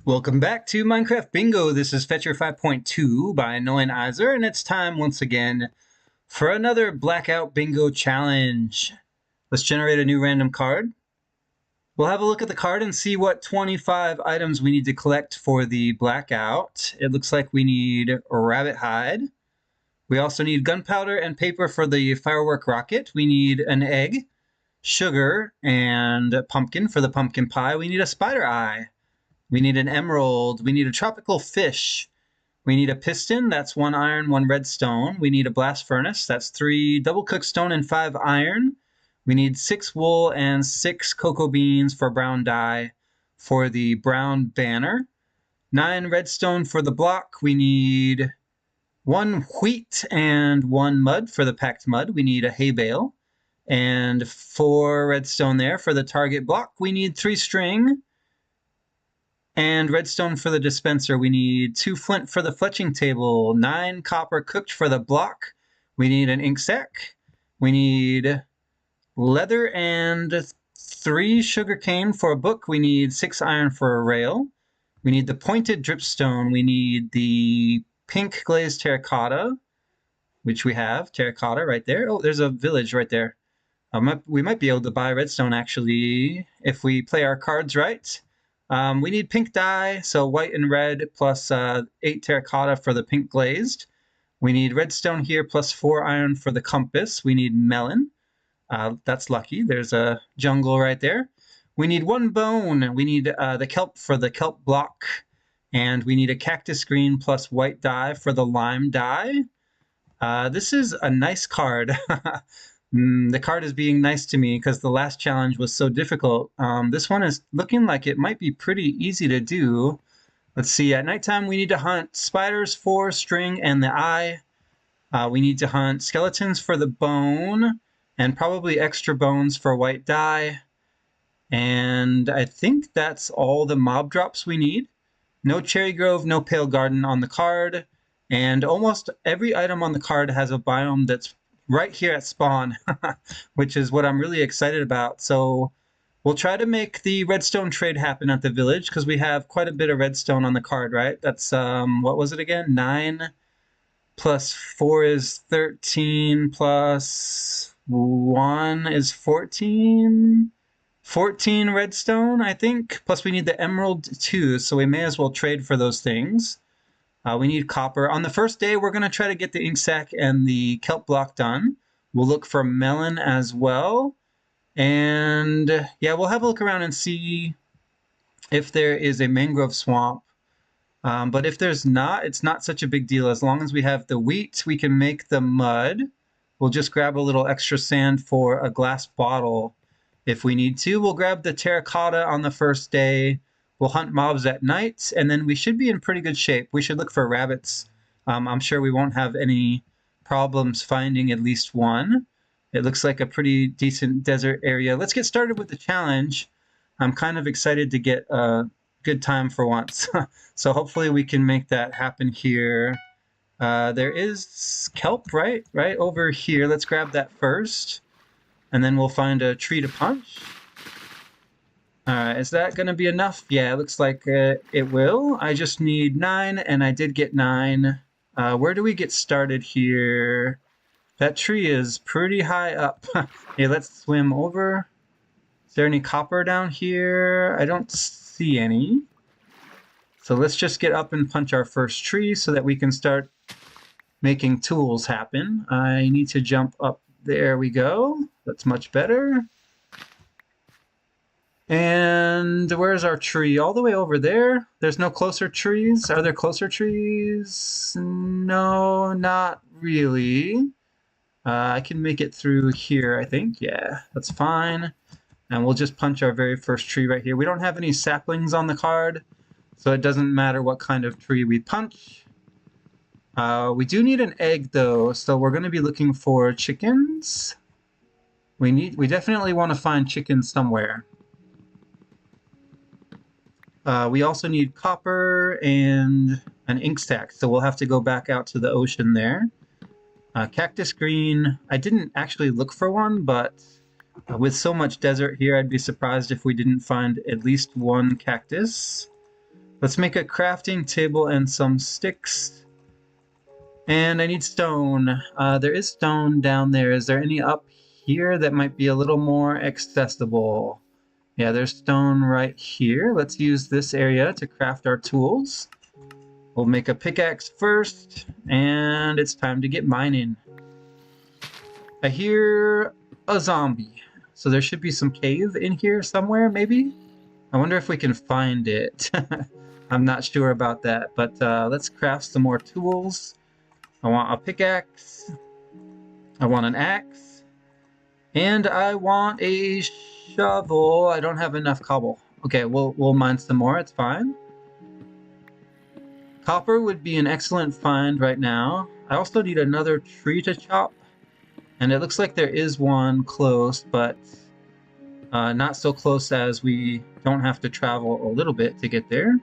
Welcome back to Minecraft Bingo. This is Fetchr 5.2 by Nolan Iser, and it's time once again for another Blackout Bingo challenge. Let's generate a new random card. We'll have a look at the card and see what 25 items we need to collect for the Blackout. It looks like we need a rabbit hide. We also need gunpowder and paper for the firework rocket. We need an egg, sugar, and a pumpkin for the pumpkin pie. We need a spider eye. We need an emerald. We need a tropical fish. We need a piston. That's 1 iron, 1 redstone. We need a blast furnace. That's 3 double cooked stone and 5 iron. We need 6 wool and 6 cocoa beans for brown dye for the brown banner. 9 redstone for the block. We need 1 wheat and 1 mud for the packed mud. We need a hay bale. And 4 redstone there for the target block. We need 3 string. And redstone for the dispenser. We need 2 flint for the fletching table, 9 copper cooked for the block. We need an ink sac. We need leather and 3 sugar cane for a book. We need 6 iron for a rail. We need the pointed dripstone. We need the pink glazed terracotta, which we have. Terracotta right there. Oh, there's a village right there. We might be able to buy redstone, actually, if we play our cards right. We need pink dye, so white and red plus 8 terracotta for the pink glazed. We need redstone here plus 4 iron for the compass. We need melon. That's lucky. There's a jungle right there. We need 1 bone. We need the kelp for the kelp block. And we need a cactus green plus white dye for the lime dye. This is a nice card. The card is being nice to me because the last challenge was so difficult. This one is looking like it might be pretty easy to do. Let's see, at nighttime we need to hunt spiders for string and the eye. We need to hunt skeletons for the bone and probably extra bones for white dye. And I think that's all the mob drops we need. No cherry grove, no pale garden on the card. And almost every item on the card has a biome that's right here at spawn, which is what I'm really excited about. So we'll try to make the redstone trade happen at the village because we have quite a bit of redstone on the card, right? That's, what was it again? 9 plus 4 is 13 plus 1 is 14. 14 redstone, I think. Plus we need the emerald too, so we may as well trade for those things. We need copper. On the first day, we're going to try to get the ink sac and the kelp block done. We'll look for melon as well. And yeah, we'll have a look around and see if there is a mangrove swamp. But if there's not, it's not such a big deal. As long as we have the wheat, we can make the mud. We'll just grab a little extra sand for a glass bottle if we need to. We'll grab the terracotta on the first day. We'll hunt mobs at night, and then we should be in pretty good shape. We should look for rabbits. I'm sure we won't have any problems finding at least one. It looks like a pretty decent desert area. Let's get started with the challenge. I'm kind of excited to get a good time for once. So hopefully we can make that happen here. There is kelp right over here. Let's grab that first, and then we'll find a tree to punch. Is that going to be enough? Yeah, it looks like it will. I just need 9, and I did get 9. Where do we get started here? That tree is pretty high up. Okay, let's swim over. Is there any copper down here? I don't see any. So let's just get up and punch our first tree so that we can start making tools happen. I need to jump up. There we go. That's much better. And where's our tree? All the way over there? There's no closer trees? Are there closer trees? No, not really. I can make it through here, I think. Yeah, that's fine. And we'll just punch our very first tree right here. We don't have any saplings on the card, so it doesn't matter what kind of tree we punch. We do need an egg, though, so we're going to be looking for chickens. We definitely want to find chickens somewhere. We also need copper and an ink sac, so we'll have to go back out to the ocean there. Cactus green, I didn't actually look for one, but with so much desert here, I'd be surprised if we didn't find at least one cactus. Let's make a crafting table and some sticks. And I need stone. There is stone down there. Is there any up here that might be a little more accessible? Yeah, there's stone right here. Let's use this area to craft our tools. We'll make a pickaxe first, and it's time to get mining. I hear a zombie. So there should be some cave in here somewhere, maybe? I wonder if we can find it. I'm not sure about that, but let's craft some more tools. I want a pickaxe. I want an axe. And I want a shovel. I don't have enough cobble. Okay, we'll mine some more. It's fine. Copper would be an excellent find right now. I also need another tree to chop. And it looks like there is one close, but not so close as we don't have to travel a little bit to get there.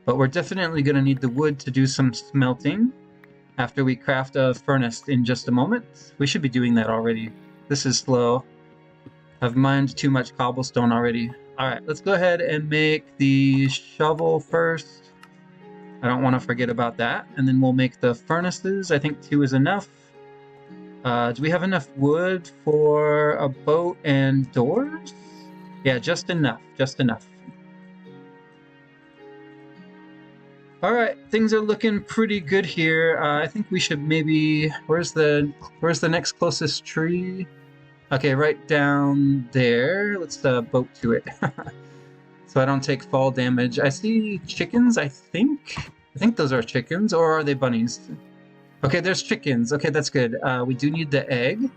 But we're definitely going to need the wood to do some smelting after we craft a furnace in just a moment. We should be doing that already. This is slow. I've mined too much cobblestone already. Alright, let's go ahead and make the shovel first. I don't want to forget about that. And then we'll make the furnaces. I think 2 is enough. Do we have enough wood for a boat and doors? Yeah, just enough. Just enough. Alright, things are looking pretty good here. I think we should maybe... Where's the next closest tree? Okay, right down there. Let's boat to it. So I don't take fall damage. I see chickens, I think. I think those are chickens, or are they bunnies? Okay, there's chickens. Okay, that's good. We do need the egg,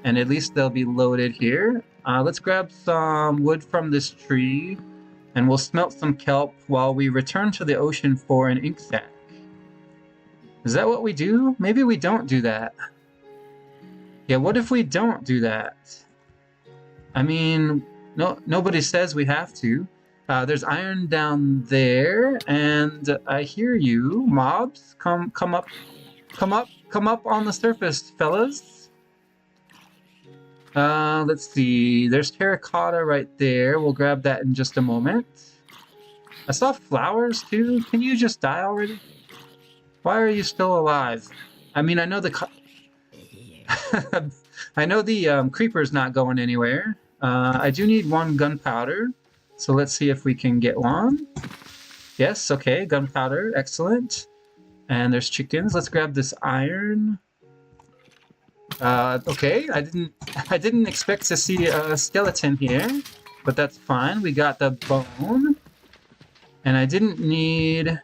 and at least they'll be loaded here. Let's grab some wood from this tree, and we'll smelt some kelp while we return to the ocean for an ink sac. Is that what we do? Maybe we don't do that. Yeah, what if we don't do that? I mean, nobody says we have to. There's iron down there, and I hear you, mobs. Come up. Come up on the surface, fellas. Let's see. There's terracotta right there. We'll grab that in just a moment. I saw flowers too. Can you just die already? Why are you still alive? I mean, I know the I know the creeper's not going anywhere. I do need 1 gunpowder, so let's see if we can get one. Yes, okay, gunpowder, excellent. And there's chickens. Let's grab this iron. Okay, I didn't expect to see a skeleton here, but that's fine. We got the bone, and I didn't need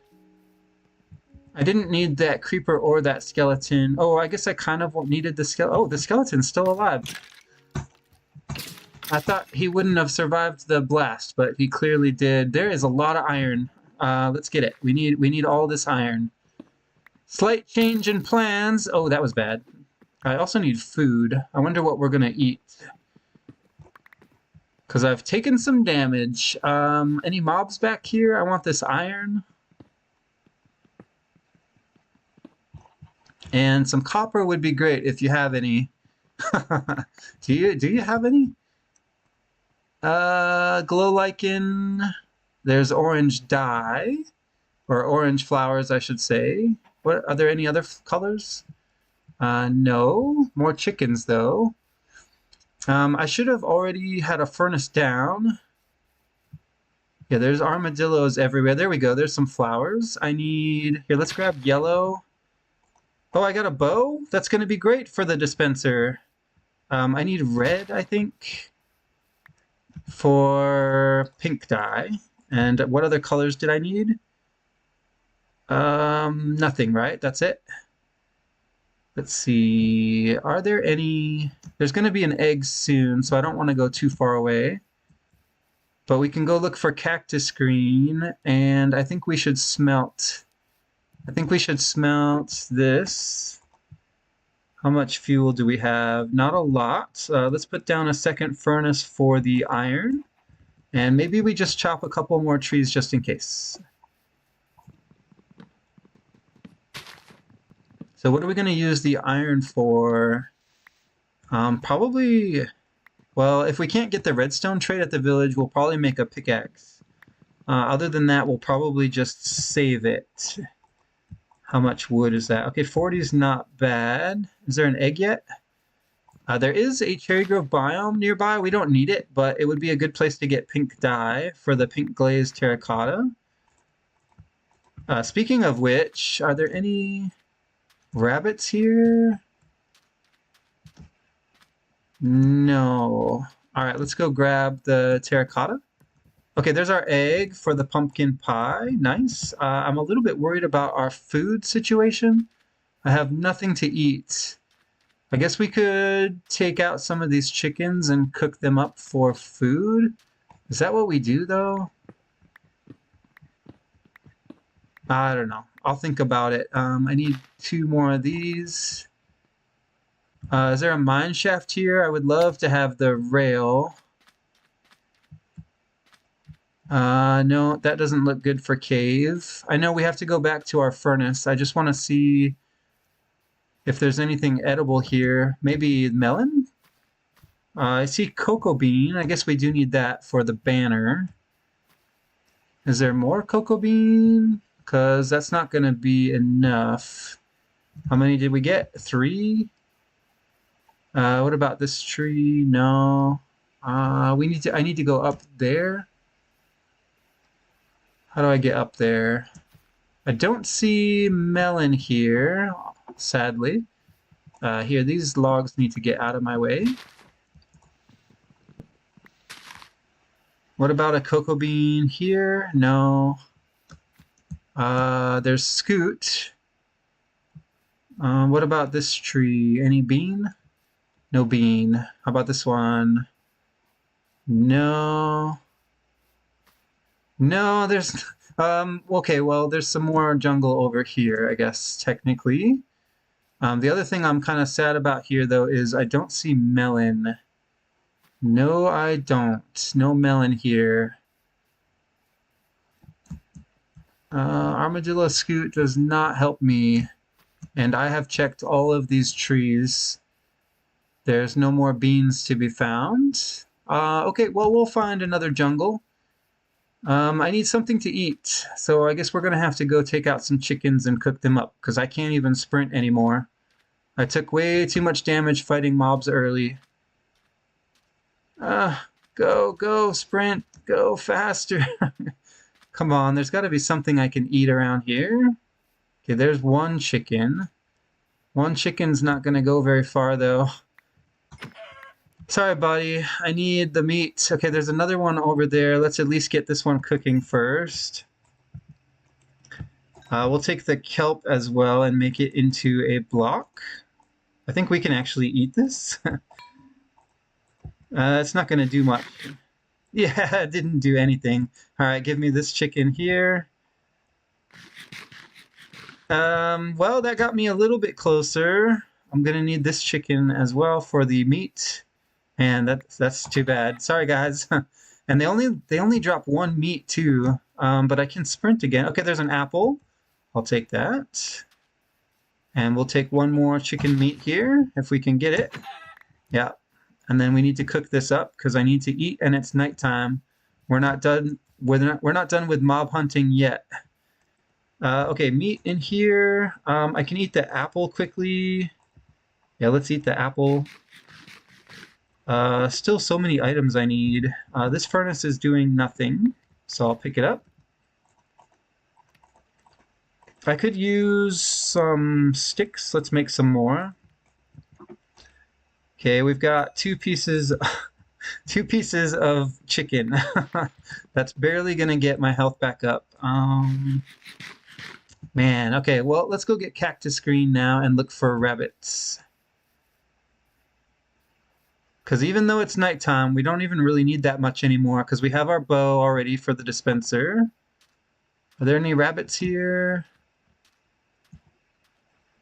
that creeper or that skeleton. Oh, I guess I kind of needed the skeleton. Oh, the skeleton's still alive. I thought he wouldn't have survived the blast, but he clearly did. There is a lot of iron. Let's get it. We need all this iron. Slight change in plans. Oh, that was bad. I also need food. I wonder what we're gonna eat. Because I've taken some damage. Any mobs back here? I want this iron. And some copper would be great if you have any. Do you have any? Glow lichen. There's orange dye. Or orange flowers, I should say. What, are there any other colors? No. More chickens, though. I should have already had a furnace down. Yeah, there's armadillos everywhere. There we go. There's some flowers. I need... Here, let's grab yellow. Oh, I got a bow? That's going to be great for the dispenser. I need red, I think, for pink dye. And what other colors did I need? Nothing, right? That's it. Let's see. Are there any... There's going to be an egg soon, so I don't want to go too far away. But we can go look for cactus green, and I think we should smelt... I think we should smelt this. How much fuel do we have? Not a lot. Let's put down a second furnace for the iron. And maybe we just chop a couple more trees just in case. So what are we going to use the iron for? Probably... Well, if we can't get the redstone trade at the village, we'll probably make a pickaxe. Other than that, we'll probably just save it. How much wood is that? Okay, 40 is not bad. Is there an egg yet? There is a cherry grove biome nearby. We don't need it, but it would be a good place to get pink dye for the pink glazed terracotta. Speaking of which, are there any rabbits here? No. All right, let's go grab the terracotta. Okay, there's our egg for the pumpkin pie. Nice. I'm a little bit worried about our food situation. I have nothing to eat. I guess we could take out some of these chickens and cook them up for food. Is that what we do, though? I don't know. I'll think about it. I need 2 more of these. Is there a mine shaft here? I would love to have the rail. No, that doesn't look good for cave. I know we have to go back to our furnace. I just want to see if there's anything edible here. Maybe melon? I see cocoa bean. I guess we do need that for the banner. Is there more cocoa bean? Because that's not going to be enough. How many did we get? 3? What about this tree? No. I need to go up there. How do I get up there? I don't see melon here, sadly. Here, these logs need to get out of my way. What about a cocoa bean here? No. There's scoot. What about this tree? Any bean? No bean. How about this one? No. No, there's... okay, well, there's some more jungle over here, I guess, technically. The other thing I'm kind of sad about here, though, is I don't see melon. No, I don't. No melon here. Armadillo scoot does not help me. And I have checked all of these trees. There's no more beans to be found. Okay, well, we'll find another jungle. I need something to eat, so I guess we're going to have to go take out some chickens and cook them up, because I can't even sprint anymore. I took way too much damage fighting mobs early. Go, sprint, go faster. Come on, there's got to be something I can eat around here. Okay, there's one chicken. One chicken's not going to go very far, though. Sorry, buddy. I need the meat. Okay, there's another one over there. Let's at least get this one cooking first. We'll take the kelp as well and make it into a block. I think we can actually eat this. It's not going to do much. Yeah, it didn't do anything. All right, give me this chicken here. Well, that got me a little bit closer. I'm going to need this chicken as well for the meat. And that's too bad. Sorry, guys. And they only drop 1 meat too. But I can sprint again. Okay, there's an apple. I'll take that. And we'll take 1 more chicken meat here if we can get it. Yeah. And then we need to cook this up because I need to eat and it's nighttime. We're not done. We're not done with mob hunting yet. Okay, meat in here. I can eat the apple quickly. Yeah, let's eat the apple. Still so many items I need. This furnace is doing nothing, so I'll pick it up. I could use some sticks. Let's make some more. Okay, we've got 2 pieces, 2 pieces of chicken. That's barely gonna get my health back up. Man, okay, well, let's go get cactus green now and look for rabbits. Because even though it's nighttime, we don't even really need that much anymore because we have our bow already for the dispenser. Are there any rabbits here?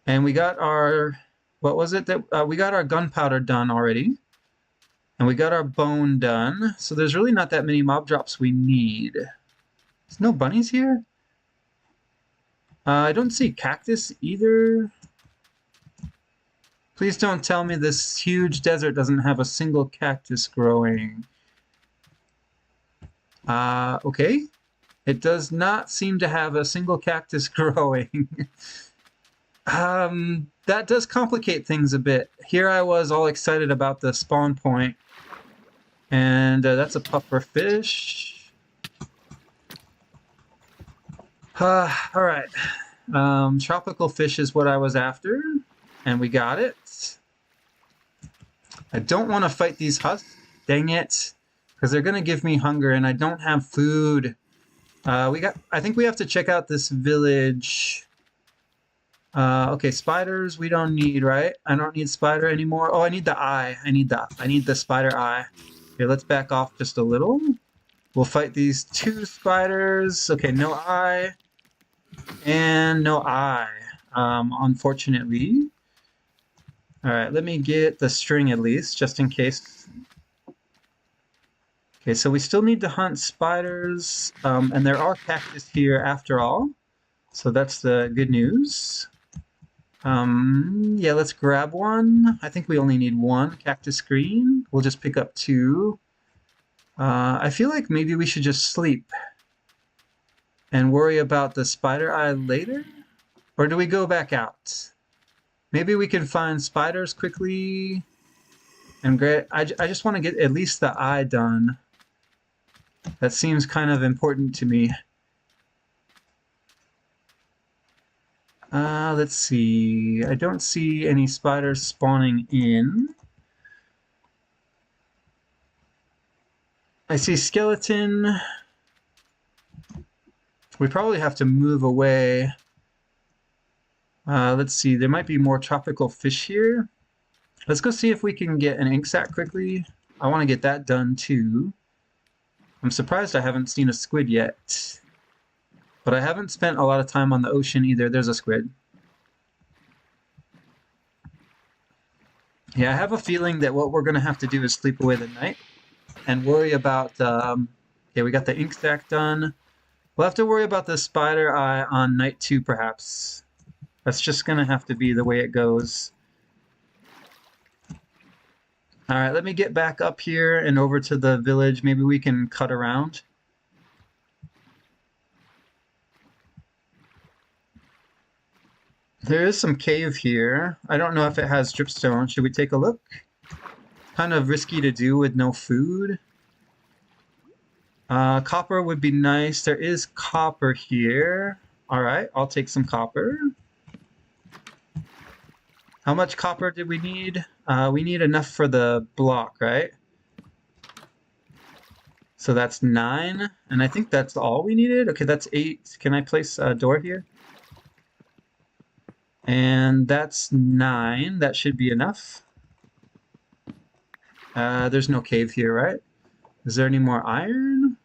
And we got our, what was it that, we got our gunpowder done already. And we got our bone done. So there's really not that many mob drops we need. There's no bunnies here? I don't see cactus either. Please don't tell me this huge desert doesn't have a single cactus growing. Okay. It does not seem to have a single cactus growing. That does complicate things a bit. Here I was all excited about the spawn point. And that's a puffer fish. All right. Tropical fish is what I was after. And we got it. I don't want to fight these husks. Dang it. Because they're going to give me hunger and I don't have food. I think we have to check out this village. Okay, spiders we don't need, right? I don't need spider anymore. Oh, I need the eye. I need the spider eye. Here, let's back off just a little. We'll fight these 2 spiders. Okay, no eye. And no eye. Unfortunately. Alright, let me get the string at least, just in case. Okay, so we still need to hunt spiders. And there are cactus here after all. So that's the good news. Yeah, let's grab one. I think we only need 1 cactus green. We'll just pick up 2. I feel like maybe we should just sleep and worry about the spider eye later? Or do we go back out? Maybe we can find spiders quickly and I just want to get at least the eye done. That seems kind of important to me. Let's see. I don't see any spiders spawning in. I see skeleton. We probably have to move away. Let's see. There might be more tropical fish here. Let's go see if we can get an ink sac quickly. I want to get that done too. I'm surprised I haven't seen a squid yet. But I haven't spent a lot of time on the ocean either. There's a squid. Yeah, I have a feeling that what we're going to have to do is sleep away the night and worry about... okay, we got the ink sac done. We'll have to worry about the spider eye on night 2, perhaps. That's just going to have to be the way it goes. Alright, let me get back up here and over to the village. Maybe we can cut around. There is some cave here. I don't know if it has dripstone. Should we take a look? Kind of risky to do with no food. Copper would be nice. There is copper here. Alright, I'll take some copper. How much copper did we need? We need enough for the block, right? So that's 9. And I think that's all we needed. Okay, that's 8. Can I place a door here? And that's 9. That should be enough. There's no cave here, right? Is there any more iron?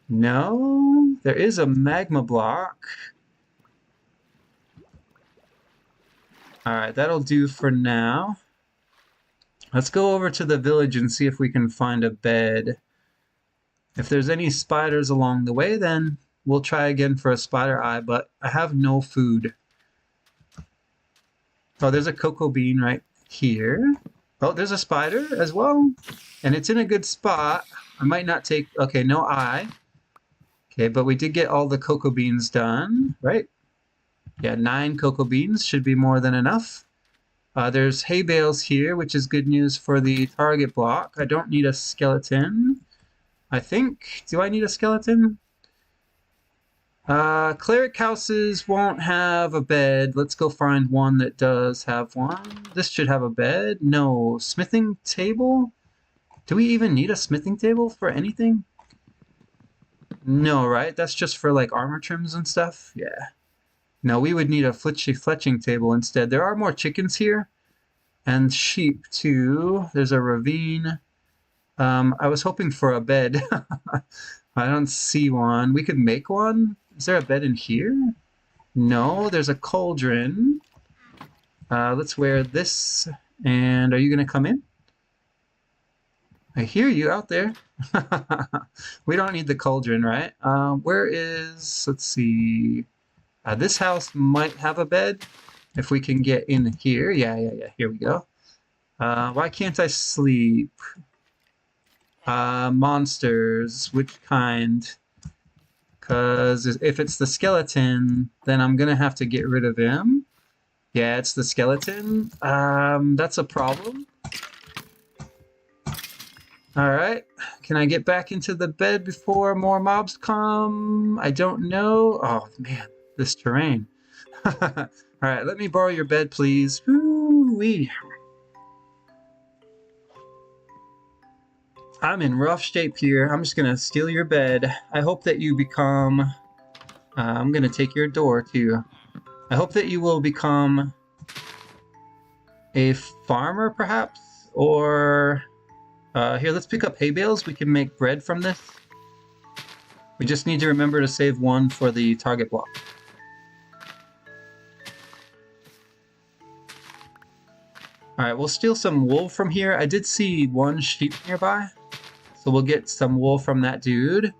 No. There is a magma block. Alright, that'll do for now. Let's go over to the village and see if we can find a bed. If there's any spiders along the way, then we'll try again for a spider eye, but I have no food. Oh, there's a cocoa bean right here. Oh, there's a spider as well. And it's in a good spot. I might not take... Okay, no eye. Okay, but we did get all the cocoa beans done, right? Yeah, 9 cocoa beans should be more than enough. There's hay bales here, which is good news for the target block. I don't need a skeleton. I think... Do I need a skeleton? Cleric houses won't have a bed. Let's go find one that does have one. This should have a bed. No. Smithing table? Do we even need a smithing table for anything? No, right? That's just for like armor trims and stuff? Yeah. No, we would need a fletching table instead. There are more chickens here. And sheep too. There's a ravine. I was hoping for a bed. I don't see one. We could make one. Is there a bed in here? No, there's a cauldron. Let's wear this. And are you going to come in? I hear you out there. We don't need the cauldron, right? Where is... Let's see... this house might have a bed. If we can get in here. Yeah. Here we go. Why can't I sleep? Monsters. Which kind? Because if it's the skeleton, then I'm gonna have to get rid of him. Yeah, it's the skeleton. That's a problem. Alright, can I get back into the bed before more mobs come? I don't know. Oh man, this terrain. Alright, let me borrow your bed, please. Woo-wee. I'm in rough shape here. I'm just gonna steal your bed. I hope that you become... I'm gonna take your door too. I hope that you will become a farmer, perhaps? Or... here, let's pick up hay bales. We can make bread from this. We just need to remember to save one for the target block. Alright, we'll steal some wool from here. I did see one sheep nearby. So we'll get some wool from that dude.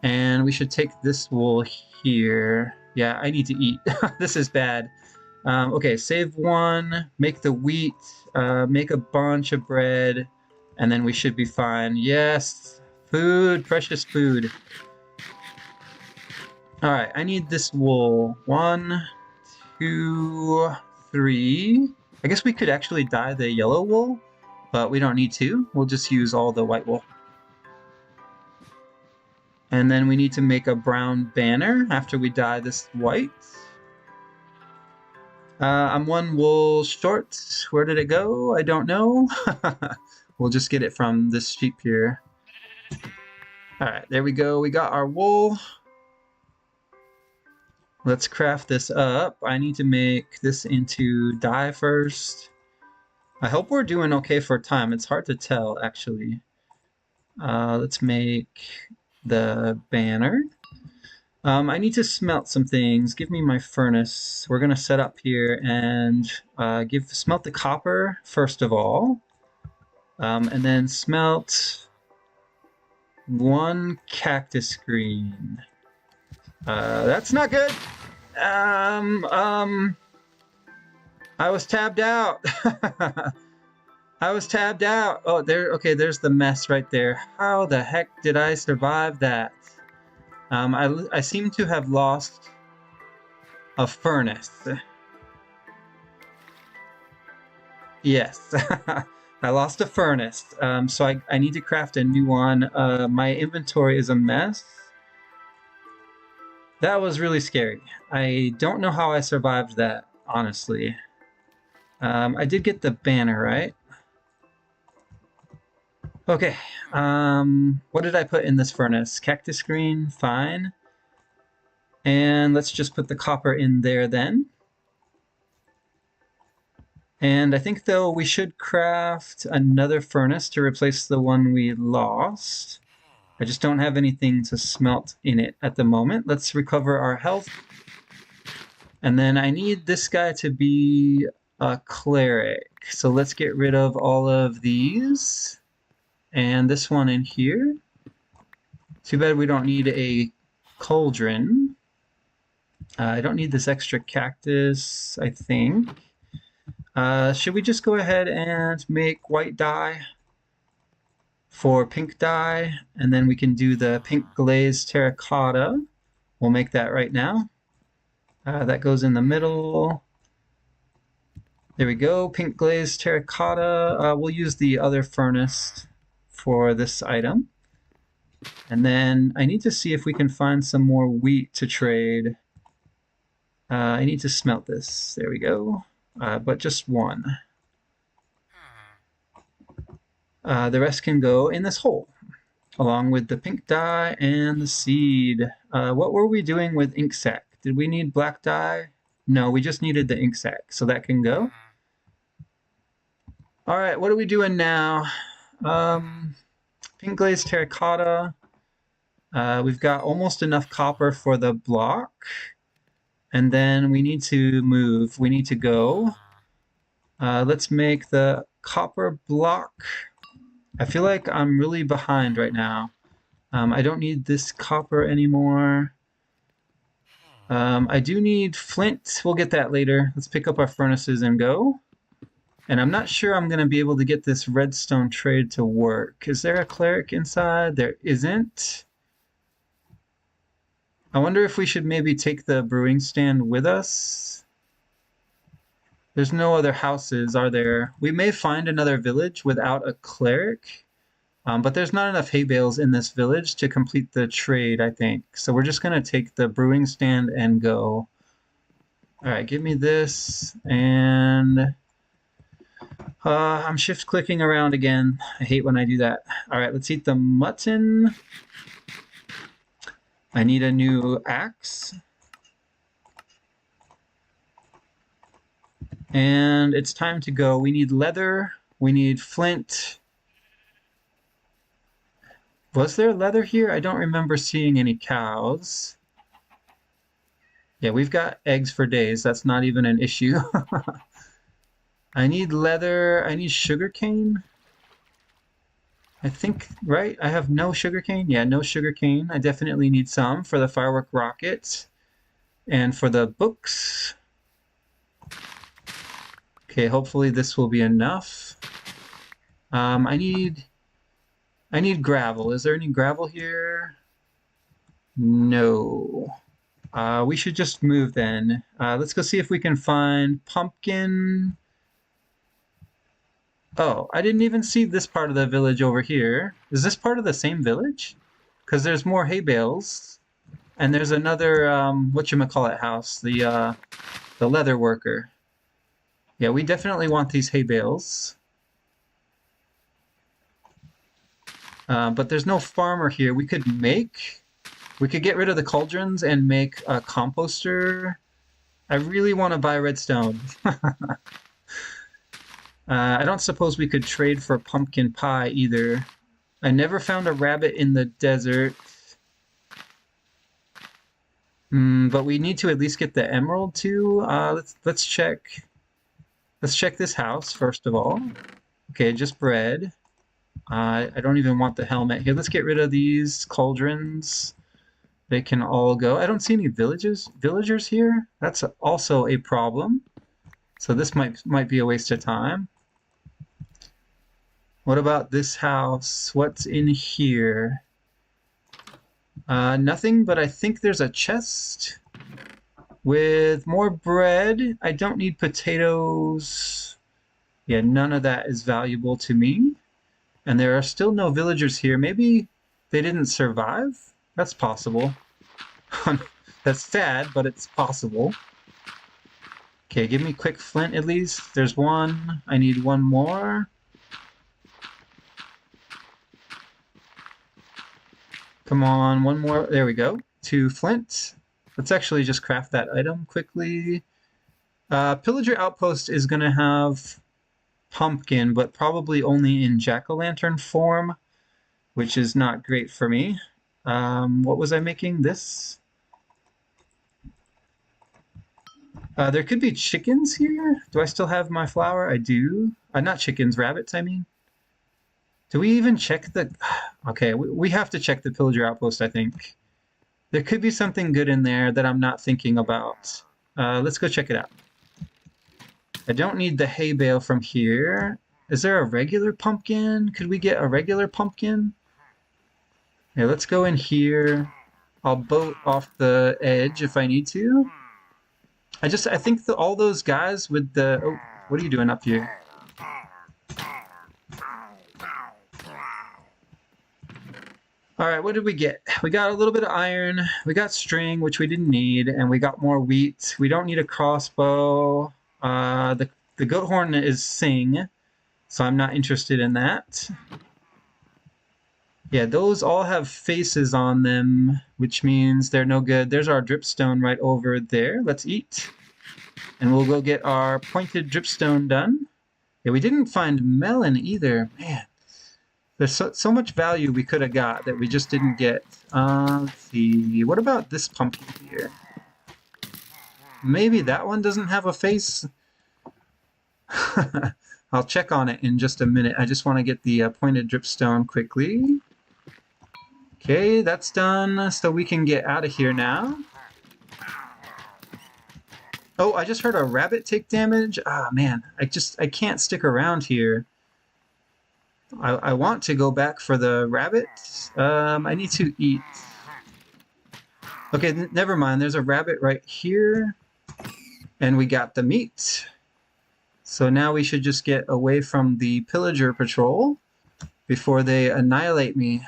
And we should take this wool here. Yeah, I need to eat. This is bad. Okay, save one. Make the wheat. Make a bunch of bread. And then we should be fine. Yes! Food! Precious food. Alright, I need this wool. 1, 2, 3. I guess we could actually dye the yellow wool, but we don't need to. We'll just use all the white wool. And then we need to make a brown banner after we dye this white. I'm 1 wool short. Where did it go? I don't know. We'll just get it from this sheep here. Alright, there we go. We got our wool. Let's craft this up. I need to make this into dye first. I hope we're doing okay for time. It's hard to tell, actually. Let's make the banner. I need to smelt some things. Give me my furnace. We're going to set up here and smelt the copper first of all. And then smelt 1 cactus green. That's not good. I was tabbed out. I was tabbed out. Oh, there. Okay, there's the mess right there. How the heck did I survive that? I seem to have lost a furnace. Yes, I lost a furnace. So I need to craft a new one. My inventory is a mess. That was really scary. I don't know how I survived that, honestly. I did get the banner, right? Okay. What did I put in this furnace? Cactus green, fine. And let's just put the copper in there then. And I think, though, we should craft another furnace to replace the one we lost. I just don't have anything to smelt in it at the moment. Let's recover our health. And then I need this guy to be a cleric. So let's get rid of all of these. And this one in here. Too bad we don't need a cauldron. I don't need this extra cactus, I think. Should we just go ahead and make white dye for pink dye, and then we can do the pink glazed terracotta. We'll make that right now. That goes in the middle. There we go, pink glazed terracotta. We'll use the other furnace for this item. And then I need to see if we can find some more wheat to trade. I need to smelt this. There we go. But just 1. The rest can go in this hole, along with the pink dye and the seed. What were we doing with ink sac? Did we need black dye? No, we just needed the ink sac, so that can go. All right, what are we doing now? Pink glazed terracotta. We've got almost enough copper for the block. And then we need to move. We need to go. Let's make the copper block. I feel like I'm really behind right now. I don't need this copper anymore. I do need flint. We'll get that later. Let's pick up our furnaces and go. And I'm not sure I'm going to be able to get this redstone trade to work. Is there a cleric inside? There isn't. I wonder if we should maybe take the brewing stand with us. There's no other houses, are there? We may find another village without a cleric, but there's not enough hay bales in this village to complete the trade, I think. So we're just going to take the brewing stand and go. All right, give me this, and I'm shift clicking around again. I hate when I do that. All right, let's eat the mutton. I need a new axe. And it's time to go. We need leather. We need flint. Was there leather here? I don't remember seeing any cows. Yeah, we've got eggs for days. That's not even an issue. I need leather. I need sugarcane. I think, right? I have no sugarcane. Yeah, no sugarcane. I definitely need some for the firework rocket and for the books. Okay, hopefully this will be enough. I need gravel. Is there any gravel here? No. We should just move then. Let's go see if we can find pumpkin. Oh, I didn't even see this part of the village over here. Is this part of the same village? Because there's more hay bales, and there's another whatchamacallit house, the leather worker. Yeah, we definitely want these hay bales. But there's no farmer here. We could get rid of the cauldrons and make a composter. I really want to buy redstone. I don't suppose we could trade for pumpkin pie either. I never found a rabbit in the desert. But we need to at least get the emerald too. Let's check. Let's check this house first of all. Okay, just bread. I don't even want the helmet here. Let's get rid of these cauldrons. They can all go. I don't see any villagers here. That's also a problem. So this might be a waste of time. What about this house? What's in here? Nothing, but I think there's a chest with more bread. I don't need potatoes. Yeah, none of that is valuable to me. And there are still no villagers here. Maybe they didn't survive? That's possible. That's sad, but it's possible. Okay, give me quick flint at least. There's one. I need one more. Come on, one more. There we go. 2 flint. Let's actually just craft that item quickly. Pillager Outpost is going to have pumpkin, but probably only in jack-o'-lantern form, which is not great for me. What was I making? This? There could be chickens here. Do I still have my flour? I do. Not chickens, rabbits, I mean. Do we even check the... Okay, we have to check the Pillager Outpost, I think. There could be something good in there that I'm not thinking about. Let's go check it out. I don't need the hay bale from here. Is there a regular pumpkin? Could we get a regular pumpkin? Yeah, let's go in here. I'll boat off the edge if I need to. I think all those guys with the... Oh, what are you doing up here? All right, what did we get? We got a little bit of iron. We got string, which we didn't need, and we got more wheat. We don't need a crossbow. The goat horn is sing, so I'm not interested in that. Yeah, those all have faces on them, which means they're no good. There's our dripstone right over there. Let's eat. And we'll go get our pointed dripstone done. Yeah, we didn't find melon either. Man, there's so much value we could have got that we just didn't get. Let's see. What about this pumpkin here? Maybe that one doesn't have a face. I'll check on it in just a minute. I just want to get the pointed dripstone quickly. Okay, that's done, so we can get out of here now. Oh, I just heard a rabbit take damage. Ah, man, I can't stick around here. I want to go back for the rabbit. I need to eat. Okay, never mind. There's a rabbit right here. And we got the meat. So now we should just get away from the pillager patrol before they annihilate me.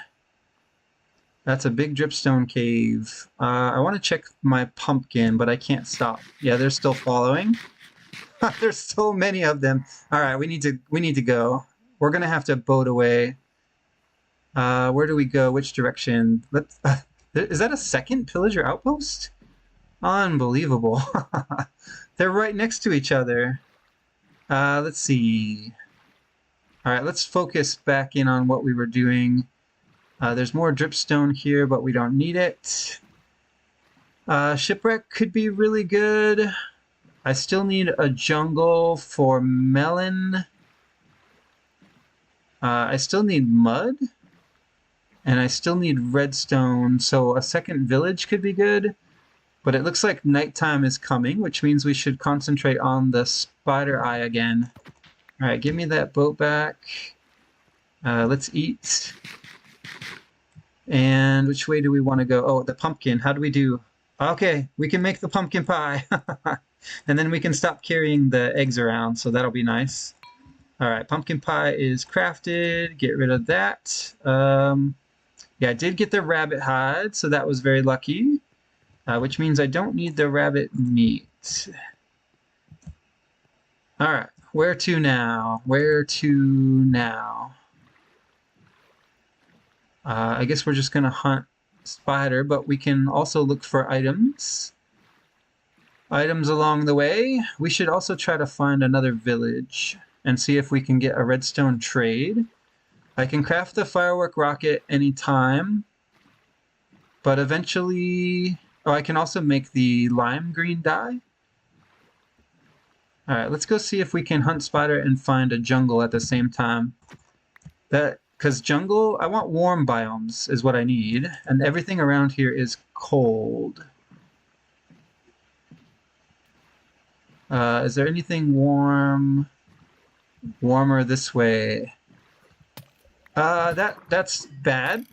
That's a big dripstone cave. I want to check my pumpkin, but I can't stop. Yeah, they're still following. There's so many of them. All right, we need to go. We're gonna have to boat away. Where do we go? Which direction? Is that a second pillager outpost? Unbelievable. They're right next to each other. Let's see. All right, let's focus back in on what we were doing. There's more dripstone here, but we don't need it. Shipwreck could be really good. I still need a jungle for melon. I still need mud. And I still need redstone, so a second village could be good. But it looks like nighttime is coming, which means we should concentrate on the spider eye again. All right, give me that boat back. Let's eat. And which way do we want to go? Oh, the pumpkin. How do we do? Okay, we can make the pumpkin pie. And then we can stop carrying the eggs around, so that'll be nice. All right, pumpkin pie is crafted. Get rid of that. Yeah, I did get the rabbit hide, so that was very lucky. Which means I don't need the rabbit meat. All right, where to now? Where to now? I guess we're just going to hunt spider, but we can also look for items. Items along the way. We should also try to find another village and see if we can get a redstone trade. I can craft the firework rocket anytime, but eventually... Oh, I can also make the lime green dye. All right, let's go see if we can hunt spider and find a jungle at the same time. Because jungle, I want warm biomes is what I need, and everything around here is cold. Is there anything warmer this way? That's bad.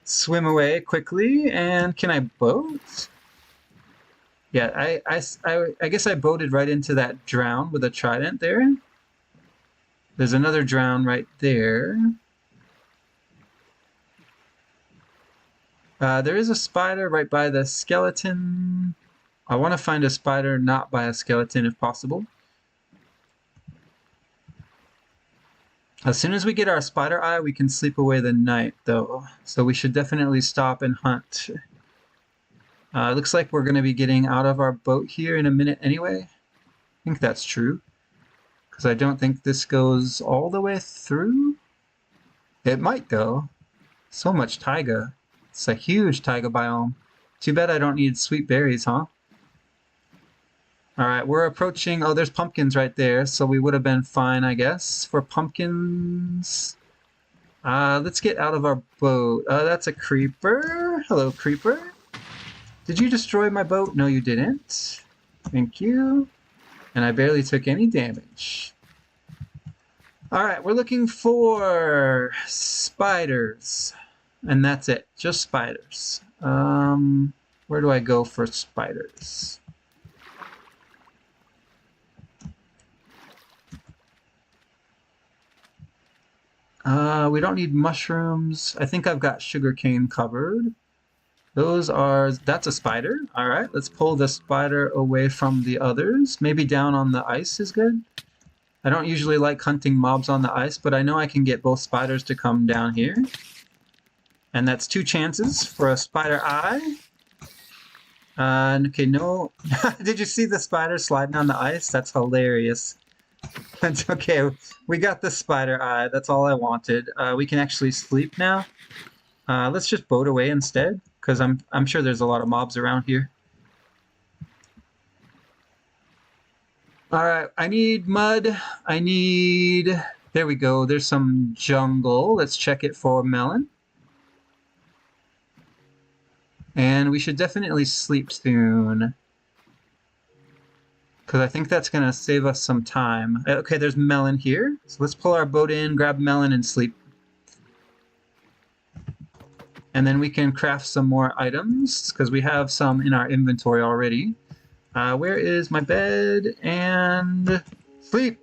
Swim away quickly, and can I boat? Yeah, I guess I boated right into that drown with a trident there. There's another drown right there. There is a spider right by the skeleton. I want to find a spider not by a skeleton if possible. As soon as we get our spider eye, we can sleep away the night, though. So we should definitely stop and hunt. Looks like we're going to be getting out of our boat here in a minute anyway. I think that's true. Because I don't think this goes all the way through. It might, though. So much taiga. It's a huge taiga biome. Too bad I don't need sweet berries, huh? Alright, we're approaching... Oh, there's pumpkins right there, so we would have been fine, I guess, for pumpkins. Let's get out of our boat. That's a creeper. Hello, creeper. Did you destroy my boat? No, you didn't. Thank you. And I barely took any damage. Alright, we're looking for spiders. And that's it. Just spiders. Where do I go for spiders? We don't need mushrooms. I think I've got sugarcane covered. That's a spider. All right, let's pull the spider away from the others. Maybe down on the ice is good. I don't usually like hunting mobs on the ice, but I know I can get both spiders to come down here. And that's 2 chances for a spider eye. Okay, no. Did you see the spider sliding on the ice? That's hilarious. That's okay. We got the spider eye. That's all I wanted. We can actually sleep now. Let's just boat away instead, because I'm sure there's a lot of mobs around here. All right, I need mud. There we go. There's some jungle. Let's check it for melon. And we should definitely sleep soon, because I think that's going to save us some time. Okay, there's melon here. So let's pull our boat in, grab melon, and sleep. And then we can craft some more items because we have some in our inventory already. Where is my bed? And sleep.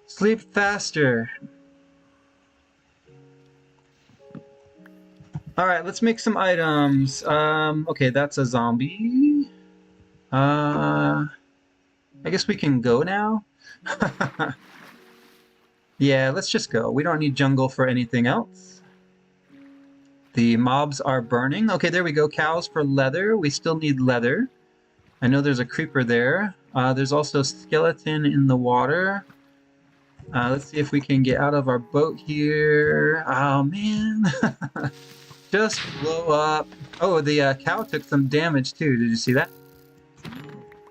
Sleep faster. All right, let's make some items. Okay, that's a zombie. I guess we can go now. Yeah, let's just go. We don't need jungle for anything else. The mobs are burning. Okay, there we go. Cows for leather. We still need leather. I know there's a creeper there. There's also a skeleton in the water. Let's see if we can get out of our boat here. Oh, man. Just blow up. Oh, the cow took some damage, too. Did you see that?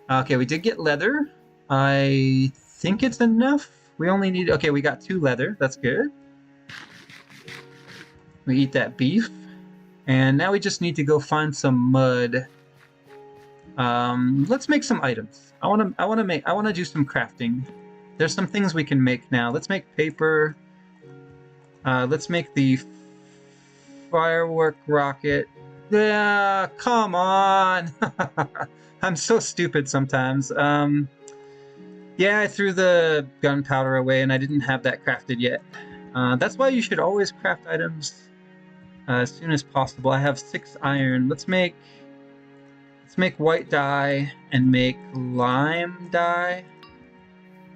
Okay, we did get leather. I think it's enough. We only need... Okay, we got 2 leather. That's good. We eat that beef. And now we just need to go find some mud. Let's make some items. I want to do some crafting. There's some things we can make now. Let's make paper. Let's make the firework rocket. Yeah, come on. I'm so stupid sometimes. Yeah, I threw the gunpowder away and I didn't have that crafted yet. That's why you should always craft items as soon as possible. I have 6 iron. Let's make white dye and make lime dye.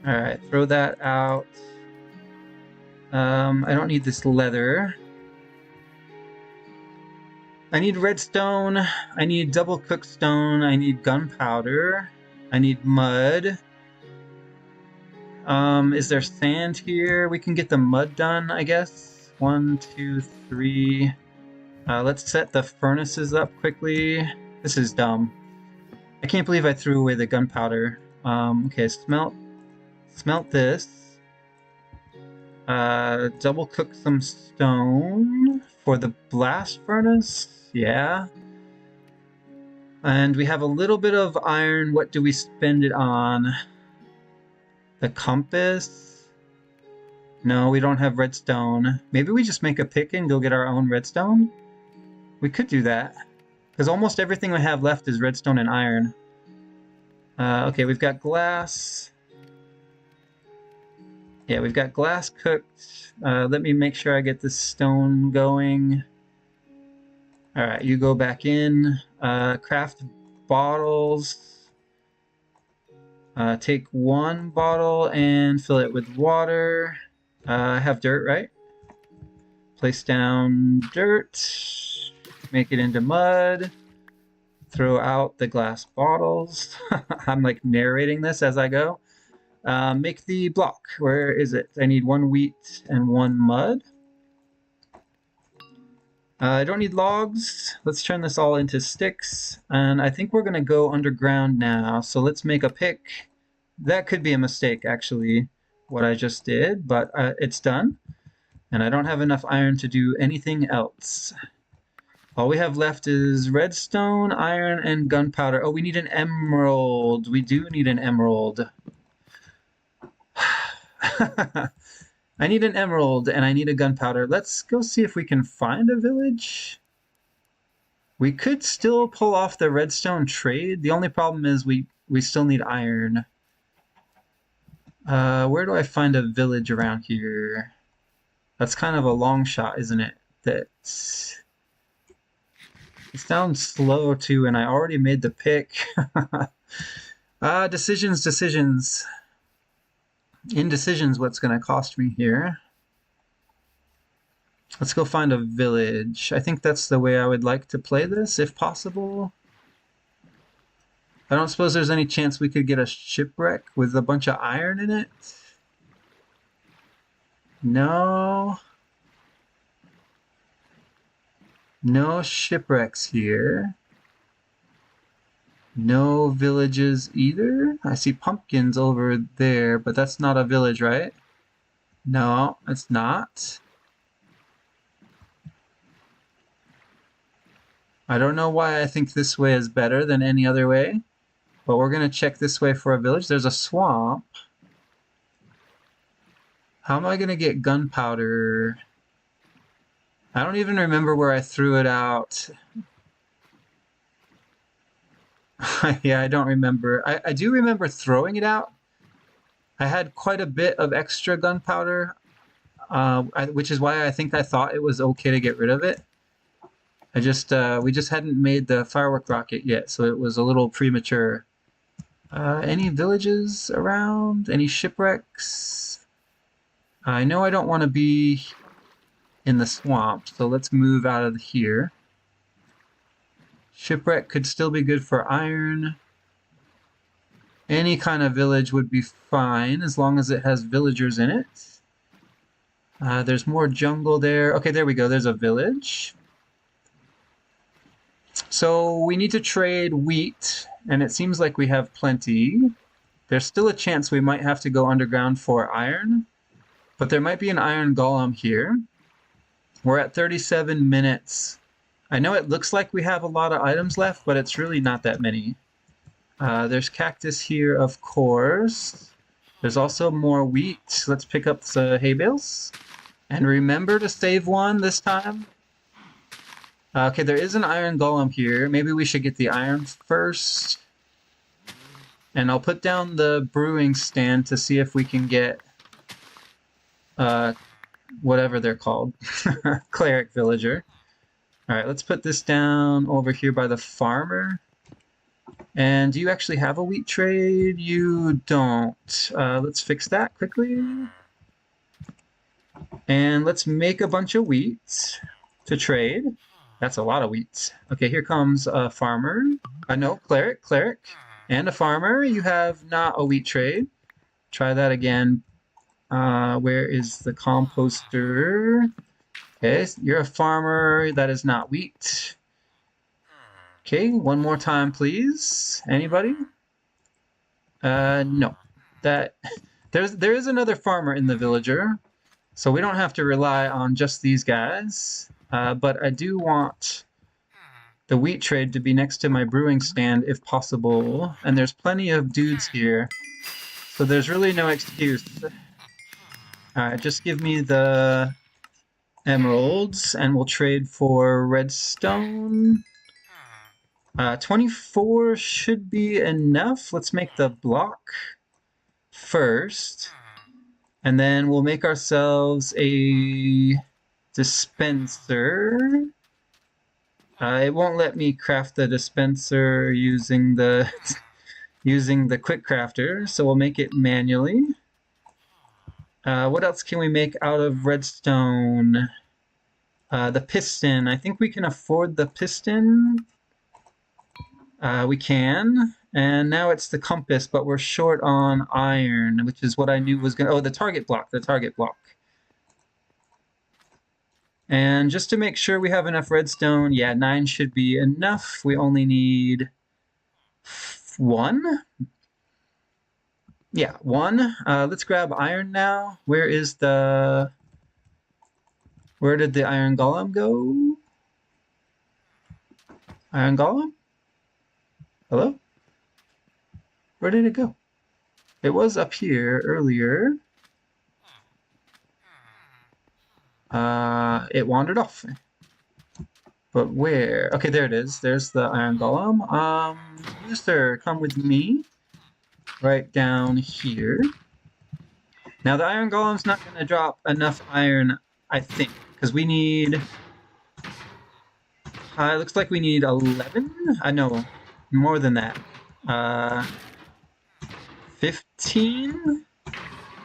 Alright, throw that out. I don't need this leather. I need redstone. I need double cooked stone. I need gunpowder. I need mud. Is there sand here? We can get the mud done, I guess. 1, 2, 3. Let's set the furnaces up quickly. This is dumb. I can't believe I threw away the gunpowder. Okay, smelt this. Double cook some stone for the blast furnace. Yeah. And we have a little bit of iron. What do we spend it on? The compass? No, we don't have redstone. Maybe we just make a pick and go get our own redstone? We could do that. Because almost everything we have left is redstone and iron. Okay, we've got glass. Yeah, we've got glass cooked. Let me make sure I get this stone going. Alright, you go back in. Craft bottles. Take 1 bottle and fill it with water. I have dirt, right? Place down dirt. Make it into mud. Throw out the glass bottles. I'm like narrating this as I go. Make the block. Where is it? I need 1 wheat and 1 mud. I don't need logs. Let's turn this all into sticks. And I think we're going to go underground now. So let's make a pick. That could be a mistake, actually, what I just did. But it's done. And I don't have enough iron to do anything else. All we have left is redstone, iron, and gunpowder. Oh, we need an emerald. We do need an emerald. I need an emerald and I need a gunpowder. Let's go see if we can find a village. We could still pull off the redstone trade. The only problem is we still need iron. Where do I find a village around here? That's kind of a long shot, isn't it? It sounds slow too, and I already made the pick. Decisions. Indecision's what's going to cost me here. Let's go find a village. I think that's the way I would like to play this, if possible. I don't suppose there's any chance we could get a shipwreck with a bunch of iron in it? No. No shipwrecks here. No villages either. I see pumpkins over there, but that's not a village, right? No, it's not. I don't know why I think this way is better than any other way, but we're going to check this way for a village. There's a swamp. How am I going to get gunpowder? I don't even remember where I threw it out. Yeah, I don't remember. I do remember throwing it out. I had quite a bit of extra gunpowder, which is why I think I thought it was okay to get rid of it. We just hadn't made the firework rocket yet, so it was a little premature. Any villages around? Any shipwrecks? I know I don't want to be in the swamp, so let's move out of here. Shipwreck could still be good for iron. Any kind of village would be fine as long as it has villagers in it. There's more jungle there. Okay, there we go. There's a village. So we need to trade wheat, and it seems like we have plenty. There's still a chance we might have to go underground for iron, but there might be an iron golem here. We're at 37 minutes. I know it looks like we have a lot of items left, but it's really not that many. There's cactus here, of course. There's also more wheat. Let's pick up the hay bales. And remember to save one this time. Okay, there is an iron golem here. Maybe we should get the iron first. And I'll put down the brewing stand to see if we can get whatever they're called. Cleric villager. Alright, let's put this down over here by the farmer. And do you actually have a wheat trade? You don't. Let's fix that quickly. And let's make a bunch of wheat to trade. That's a lot of wheat. Okay, here comes a farmer. No, cleric, and a farmer. You have not a wheat trade. Try that again. Where is the composter? Okay, you're a farmer. That is not wheat. Okay, one more time, please. Anybody? No. There is another farmer in the villager, so we don't have to rely on just these guys. But I do want the wheat trade to be next to my brewing stand if possible. And there's plenty of dudes here, so there's really no excuse. Alright, just give me the emeralds and we'll trade for redstone. 24 should be enough. Let's make the block first. And then we'll make ourselves a dispenser. It won't let me craft the dispenser using the quick crafter, so we'll make it manually. What else can we make out of redstone? The piston. I think we can afford the piston. We can. And now it's the compass, but we're short on iron, which is what I knew was going to... Oh, the target block. And just to make sure we have enough redstone, yeah, 9 should be enough. We only need 1. Yeah, 1. Let's grab iron now. Where did the iron golem go? Iron golem? Hello? Where did it go? It was up here earlier. It wandered off. But where? Okay, there it is. There's the iron golem. Mister, come with me. Right down here. Now the iron golem's not going to drop enough iron, I think, because we need... looks like we need 11? No, more than that. 15?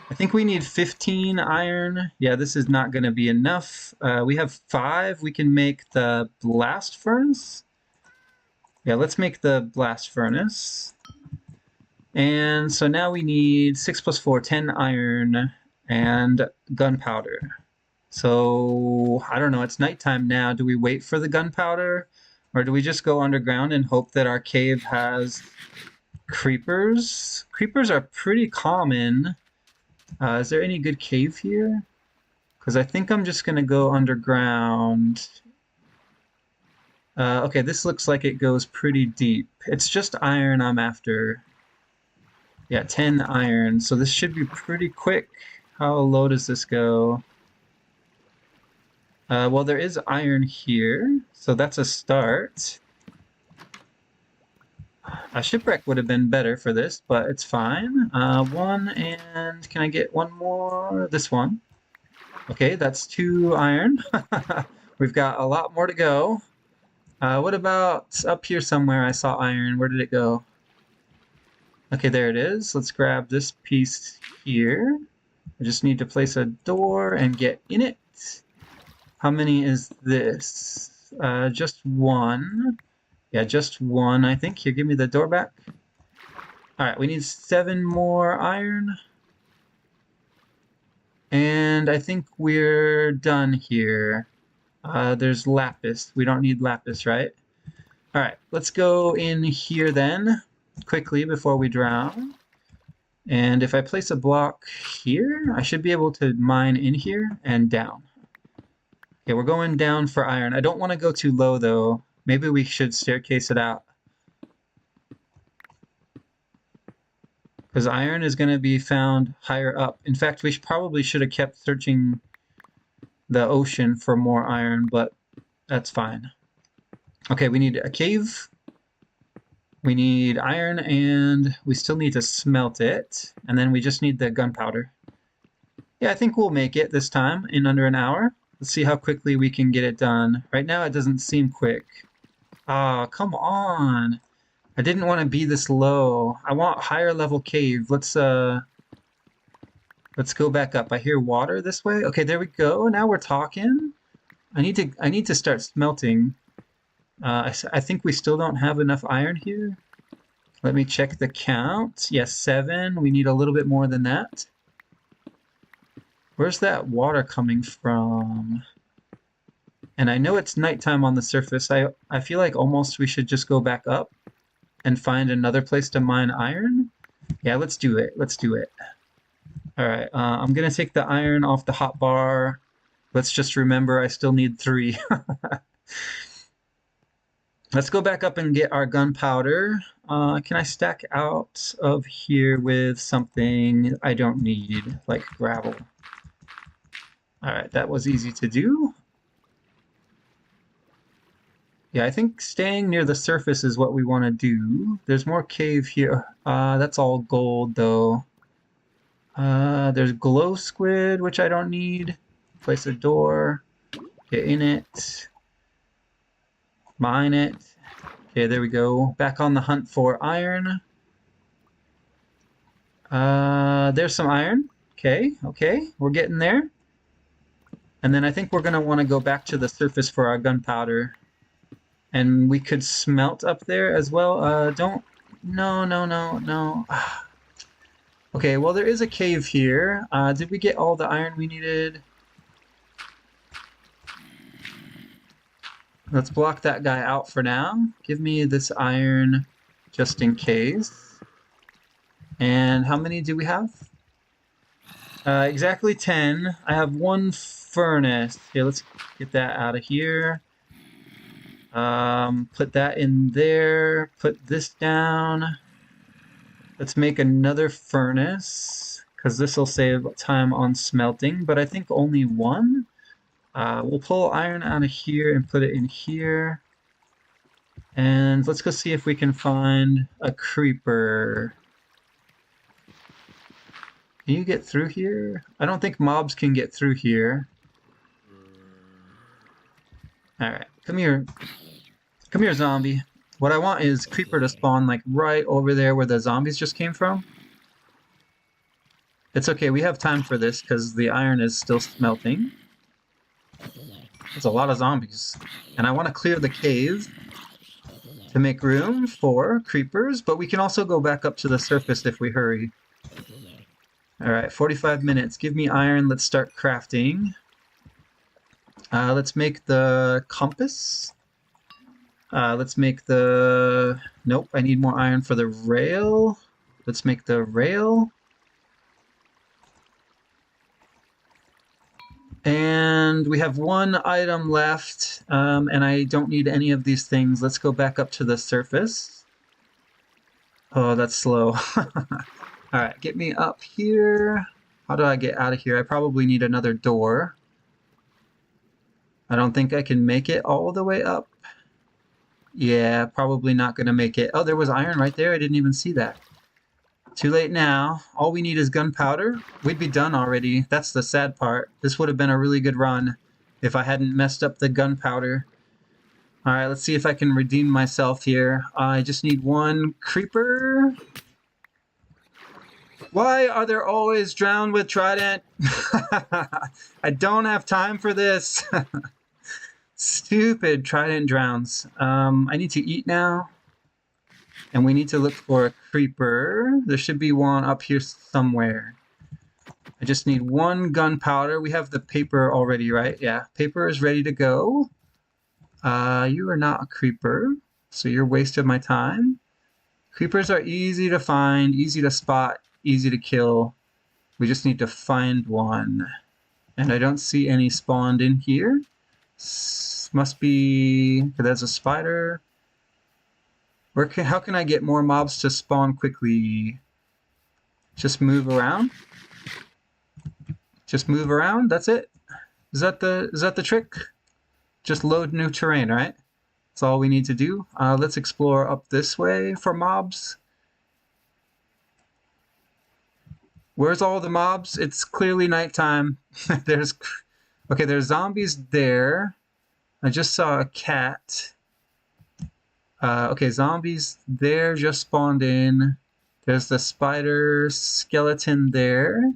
I think we need 15 iron. Yeah, this is not going to be enough. We have 5. We can make the blast furnace. Yeah, let's make the blast furnace. And so now we need 6 plus 4, 10 iron and gunpowder. So, I don't know, it's nighttime now. Do we wait for the gunpowder? Or do we just go underground and hope that our cave has creepers? Creepers are pretty common. Is there any good cave here? Because I think I'm just going to go underground. Okay, this looks like it goes pretty deep. It's just iron I'm after. Yeah, 10 iron. So this should be pretty quick. How low does this go? Well, there is iron here, so that's a start. A shipwreck would have been better for this, but it's fine. One, and can I get one more? This one. Okay, that's 2 iron. We've got a lot more to go. What about up here somewhere? I saw iron. Where did it go? Okay, there it is. Let's grab this piece here. I just need to place a door and get in it. How many is this? Just 1. Yeah, just 1, I think. Here, give me the door back. Alright, we need 7 more iron. And I think we're done here. There's lapis. We don't need lapis, right? Alright, let's go in here then, quickly before we drown. And if I place a block here, I should be able to mine in here and down. Okay, we're going down for iron. I don't want to go too low, though. Maybe we should staircase it out. Because iron is going to be found higher up. In fact, we probably should have kept searching the ocean for more iron, but that's fine. Okay, we need a cave. We need iron, and we still need to smelt it. And then we just need the gunpowder. Yeah, I think we'll make it this time in under an hour. Let's see how quickly we can get it done. Right now, it doesn't seem quick. Ah, come on. I didn't want to be this low. I want higher level cave. Let's go back up. I hear water this way. Okay, there we go. Now we're talking. I need to start smelting. I think we still don't have enough iron here. Let me check the count. Yes, 7. We need a little bit more than that. Where's that water coming from? And I know it's nighttime on the surface. I feel like almost we should just go back up and find another place to mine iron. Yeah, let's do it. Let's do it. All right, I'm gonna take the iron off the hot bar. Let's just remember I still need 3. Let's go back up and get our gunpowder. Can I stack out of here with something I don't need, like gravel? All right, that was easy to do. Yeah, I think staying near the surface is what we want to do. There's more cave here. That's all gold, though. There's glow squid, which I don't need. Place a door. Get in it. Mine it. Okay, there we go. Back on the hunt for iron. There's some iron. Okay, we're getting there. And then I think we're going to want to go back to the surface for our gunpowder. And we could smelt up there as well. No. Okay, well, there is a cave here. Did we get all the iron we needed? Let's block that guy out for now. Give me this iron just in case. And how many do we have? Exactly 10. I have 1 furnace. Okay, let's get that out of here. Put that in there. Put this down. Let's make another furnace, because this will save time on smelting, but I think only 1. We'll pull iron out of here and put it in here. And let's go see if we can find a creeper. Can you get through here? I don't think mobs can get through here. Alright, come here. Come here, zombie. What I want is creeper to spawn like right over there where the zombies just came from. It's okay, we have time for this because the iron is still smelting. There's a lot of zombies. And I want to clear the cave to make room for creepers, but we can also go back up to the surface if we hurry. Alright, 45 minutes. Give me iron. Let's start crafting. Let's make the compass. Let's make the... Nope, I need more iron for the rail. Let's make the rail. And we have 1 item left, and I don't need any of these things. Let's go back up to the surface. Oh, that's slow. Alright, get me up here. How do I get out of here? I probably need another door. I don't think I can make it all the way up. Yeah, probably not going to make it. Oh, there was iron right there. I didn't even see that. Too late now. All we need is gunpowder. We'd be done already. That's the sad part. This would have been a really good run if I hadn't messed up the gunpowder. All right, let's see if I can redeem myself here. I just need one creeper. Why are there always drowned with trident? I don't have time for this. Stupid trident drowns. I need to eat now. And we need to look for a creeper. There should be one up here somewhere. I just need one gunpowder. We have the paper already, right? Yeah, paper is ready to go. You are not a creeper, so you're wasting my time. Creepers are easy to find, easy to spot, easy to kill. We just need to find one. And I don't see any spawned in here. Must be... That's a spider. How can I get more mobs to spawn quickly? Just move around? Just move around? That's it? Is that the trick? Just load new terrain, right? That's all we need to do. Let's explore up this way for mobs. Where's all the mobs? It's clearly nighttime. there's zombies there. I just saw a cat. Okay, zombies there just spawned in. There's the spider skeleton there.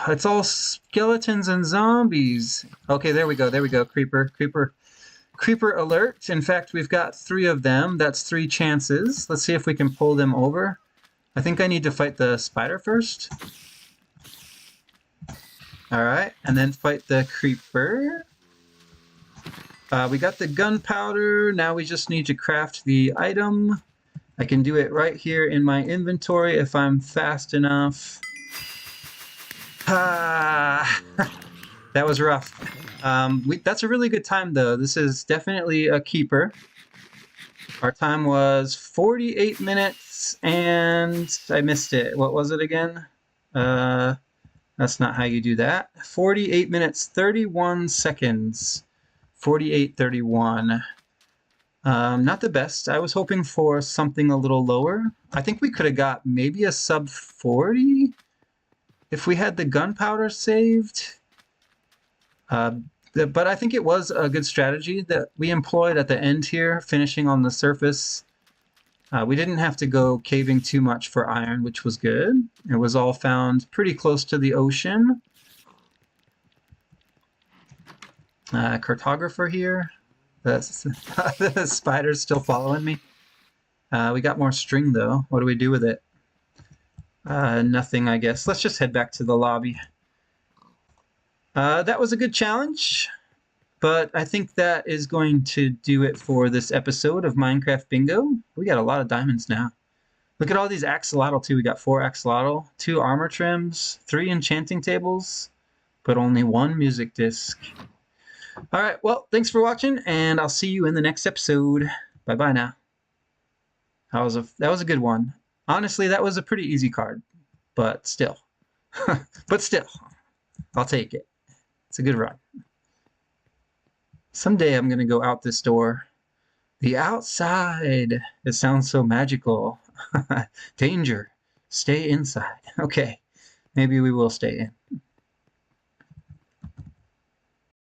It's all skeletons and zombies. Okay, there we go. Creeper alert. In fact, we've got 3 of them. That's 3 chances. Let's see if we can pull them over. I think I need to fight the spider first. Alright, and then fight the creeper. We got the gunpowder. Now we just need to craft the item. I can do it right here in my inventory if I'm fast enough. That was rough. That's a really good time, though. This is definitely a keeper. Our time was 48 minutes, and I missed it. What was it again? That's not how you do that. 48 minutes, 31 seconds. 48:31. Not the best. I was hoping for something a little lower. I think we could have got maybe a sub 40 if we had the gunpowder saved. But I think it was a good strategy that we employed at the end here, finishing on the surface. We didn't have to go caving too much for iron, which was good. It was all found pretty close to the ocean. Cartographer here. The spider's still following me. We got more string, though. What do we do with it? Nothing, I guess. Let's just head back to the lobby. That was a good challenge, but I think that is going to do it for this episode of Minecraft Bingo. We got a lot of diamonds now. Look at all these axolotl, too. We got 4 axolotl, 2 armor trims, 3 enchanting tables, but only 1 music disc. All right, well, thanks for watching, and I'll see you in the next episode. Bye-bye now. That was a good one. Honestly, that was a pretty easy card, but still. I'll take it. It's a good run. Someday I'm going to go out this door. The outside. It sounds so magical. Danger. Stay inside. Okay, maybe we will stay in.